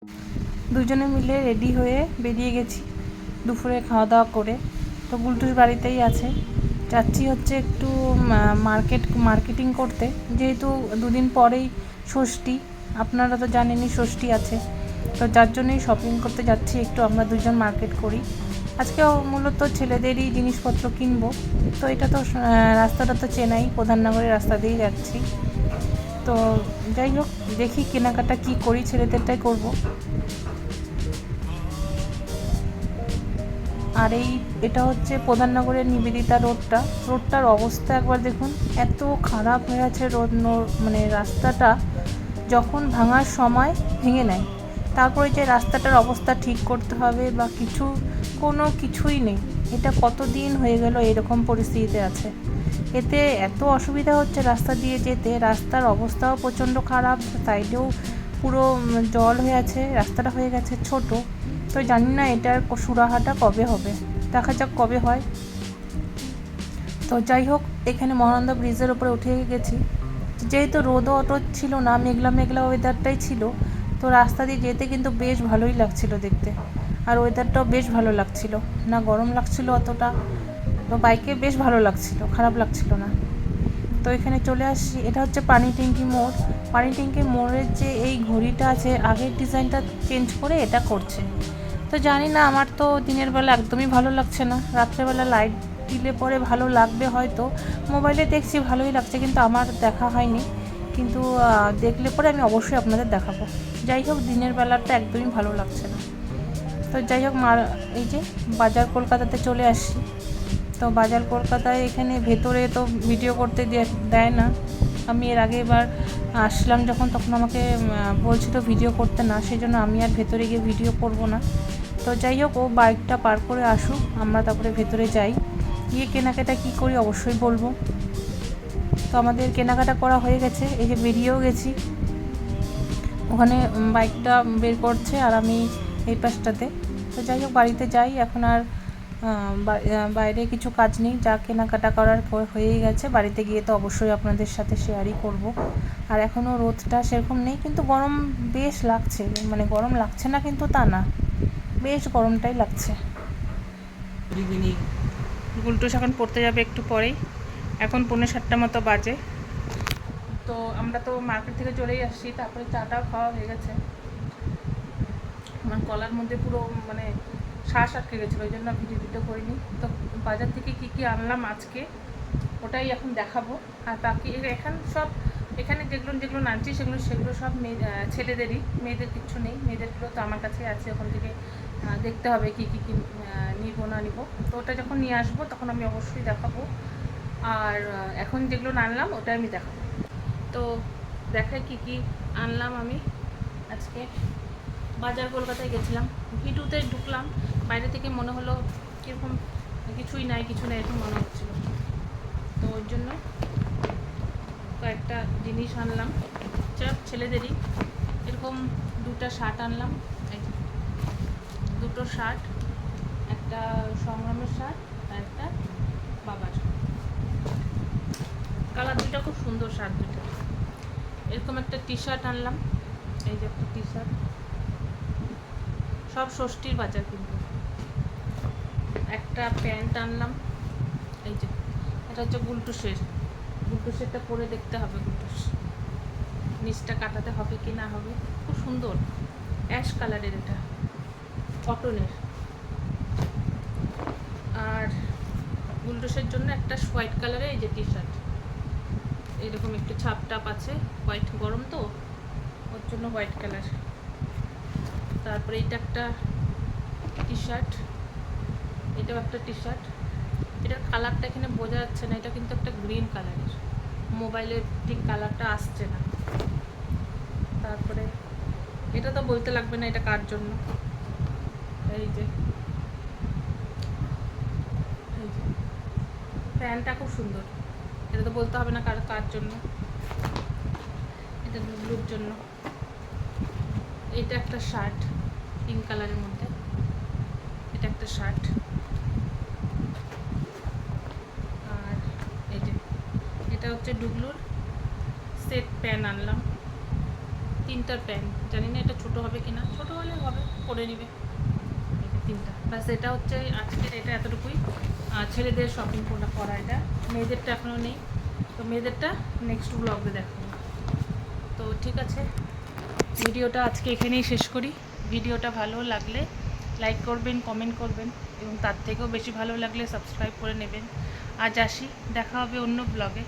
দুজনে মিলে রেডি হয়ে বেরিয়ে গেছি দুপুরে খাওয়া দাওয়া করে। তো গুলটুর বাড়িতেই আছে। যাচ্ছি হচ্ছে একটু মার্কেটিং করতে, যেহেতু দুদিন পরেই ষষ্ঠী, আপনারা তো জানেনই ষষ্ঠী আছে। তো যার জন্যই শপিং করতে যাচ্ছি, একটু আমরা দুজন মার্কেট করি। আজকেও মূলত ছেলেদেরই জিনিসপত্র কিনবো। তো এটা তো রাস্তাটা তো চেনাই, প্রধাননগরের রাস্তা দিয়েই যাচ্ছি। তো যাই হোক, দেখি কেনাকাটা কি করি, ছেলেদেরটাই করব। আর এটা হচ্ছে প্রধাননগরের নিবেদিতা রোডটার অবস্থা একবার দেখুন, এত খারাপ হয়ে আছে মানে রাস্তাটা। যখন ভাঙার সময় ভেঙে নেয়, তারপরে যে রাস্তাটার অবস্থা ঠিক করতে হবে বা কোনো কিছুই নেই। এটা কতদিন হয়ে গেল এরকম পরিস্থিতিতে আছে। এতে এত অসুবিধা হচ্ছে রাস্তা দিয়ে যেতে, রাস্তার অবস্থাও প্রচণ্ড খারাপ, সাইডেও পুরো জল হয়ে আছে, রাস্তাটা হয়ে গেছে ছোট। তো জানি না এটার সুরাহাটা কবে হবে, দেখা যাক কবে হয়। তো যাই হোক, এখানে মহানন্দা ব্রিজের ওপরে উঠে গেছি। যেহেতু রোদও অটো ছিল না, মেঘলা মেঘলা ওয়েদারটাই ছিল, তো রাস্তা দিয়ে যেতে কিন্তু বেশ ভালোই লাগছিল দেখতে। আর ওয়েদারটাও বেশ ভালো লাগছিল, না গরম লাগছিল অতটা, তো বাইকে বেশ ভালো লাগছিল, খারাপ লাগছিল না। তো এখানে চলে আসছি, এটা হচ্ছে পানি ট্যাঙ্কি মোড়। পানি ট্যাঙ্কি মোড়ের যে এই ঘড়িটা আছে, আগের ডিজাইনটা চেঞ্জ করে এটা করছে। তো জানি না, আমার তো দিনের বেলা একদমই ভালো লাগছে না, রাত্রেবেলা লাইট দিলে পরে ভালো লাগবে হয়তো। মোবাইলে দেখছি ভালোই লাগছে, কিন্তু আমার দেখা হয়নি, কিন্তু দেখলে পরে আমি অবশ্যই আপনাদের দেখাবো। যাই হোক, দিনের বেলাটা একদমই ভালো লাগছে না। তো যাই হোক, এই যে বাজার কলকাতাতে চলে আসছি। তো বাজার কলকাতায় এখানে ভেতরে তো ভিডিও করতে দেয় না। আমি এর আগে এবার আসলাম যখন, তখন আমাকে বলছিল ভিডিও করতে না, সেই জন্য আমি আর ভেতরে গিয়ে ভিডিও করব না। তো যাই হোক, ও বাইকটা পার করে আসুক, আমরা তারপরে ভেতরে যাই, গিয়ে কেনাকাটা কী করি অবশ্যই বলবো। তো আমাদের কেনাকাটা করা হয়ে গেছে, এই যে বেরিয়েও গেছি। ওখানে বাইকটা বের করছে আর আমি এই পাশটাতে। তো যাই হোক, বাড়িতে যাই এখন। আর বাইরে কিছু কাজ নেই, যা কেনাকাটা করার হয়েই গেছে। বাড়িতে গিয়ে তো অবশ্যই আপনাদের সাথে শেয়ারই করব। আর এখনও রোদটা সেরকম নেই, কিন্তু গরম বেশ লাগছে, মানে গরম লাগছে না কিন্তু তা না, বেশ গরমটাই লাগছে। গুলটুস এখন পড়তে যাবে একটু পরেই, এখন 6:45 মতো বাজে। তো আমরা তো মার্কেট থেকে চলেই আসছি, তারপরে চাটাও খাওয়া হয়ে গেছে। আমার গলার মধ্যে পুরো মানে শ্বাস আটকে গেছিলো, ওই জন্য ভিডিও করিনি। তো বাজার থেকে কী আনলাম আজকে, ওটাই এখন দেখাবো। আর বাকি এখানে যেগুলো আনছি সেগুলো সব ছেলেদেরই, মেয়েদের কিচ্ছু নেই। মেয়েদেরগুলো তো আমার কাছেই আছে, ওখান থেকে দেখতে হবে কী নিব না নিব। তো ওটা যখন নিয়ে আসবো তখন আমি অবশ্যই দেখাবো। আর এখন যেগুলো আনলাম ওটা আমি দেখাবো। তো দেখাই কী আনলাম আমি আজকে। বাজার কলকাতায় গেছিলাম, ভিটুতে ঢুকলাম, বাইরে থেকে মনে হলো কীরকম কিছুই নাই এরকম মনে হচ্ছিলো। তো ওই জন্য কয়েকটা জিনিস আনলাম, ছেলেদেরই। এরকম 2টা শার্ট আনলাম, এই 2টো শার্ট, একটা সংগ্রামের শার্ট আর একটা বাবার। কালার দুটো খুব সুন্দর, শার্ট দুটো। এরকম একটা টি শার্ট আনলাম, এই যে একটা টি শার্ট, সব ষষ্ঠীর বাজার। কিন্তু একটা প্যান্ট আনলাম, এই যে এটা হচ্ছে গুলটুসেরটা পরে দেখতে হবে, গুলটুস নিচটা কাটাতে হবে কি না হবে। খুব সুন্দর অ্যাশ কালারের, এটা কটনের। আর গুলটুসের জন্য একটা হোয়াইট কালারের এই যে টি শার্ট, এইরকম একটু ছাপ টাপ আছে, হোয়াইট, গরম তো ওর জন্য হোয়াইট কালার। তারপরে এটা একটা টি শার্ট, এটাও একটা টি শার্ট। এটার কালারটা এখানে বোঝা যাচ্ছে না, এটা কিন্তু একটা গ্রিন কালারের, মোবাইলে ঠিক কালারটা আসছে না। তারপরে এটা তো বলতে লাগবে না এটা কার জন্য, এই যে প্যান্টটা খুব সুন্দর, এটা তো বলতে হবে না কার জন্য, এটা ব্লুর জন্য। এটা একটা শার্ট পিঙ্ক কালারের মধ্যে, এটা একটা শার্ট। আর এই যে এটা হচ্ছে ডুগলুর সেট প্যান্ট আনলাম, 3টার প্যান্ট, জানি না এটা ছোটো হবে কি না, ছোটো হলে হবে, পরে নেবে। এটা 3টা, ব্যাস। এটা হচ্ছে আজকের, এটা এতটুকুই। ছেলেদের শপিং করা এটা, মেয়েদেরটা এখনও নেই। তো মেয়েদেরটা নেক্সট ব্লগে দেখাবো। তো ঠিক আছে, ভিডিওটা আজকে এখানেই শেষ করি। ভিডিওটা ভালো লাগলে লাইক করবেন, কমেন্ট করবেন, এবং তার থেকেও বেশি ভালো লাগলে সাবস্ক্রাইব করে নেবেন। আজ আসি, দেখা হবে অন্য ব্লগে।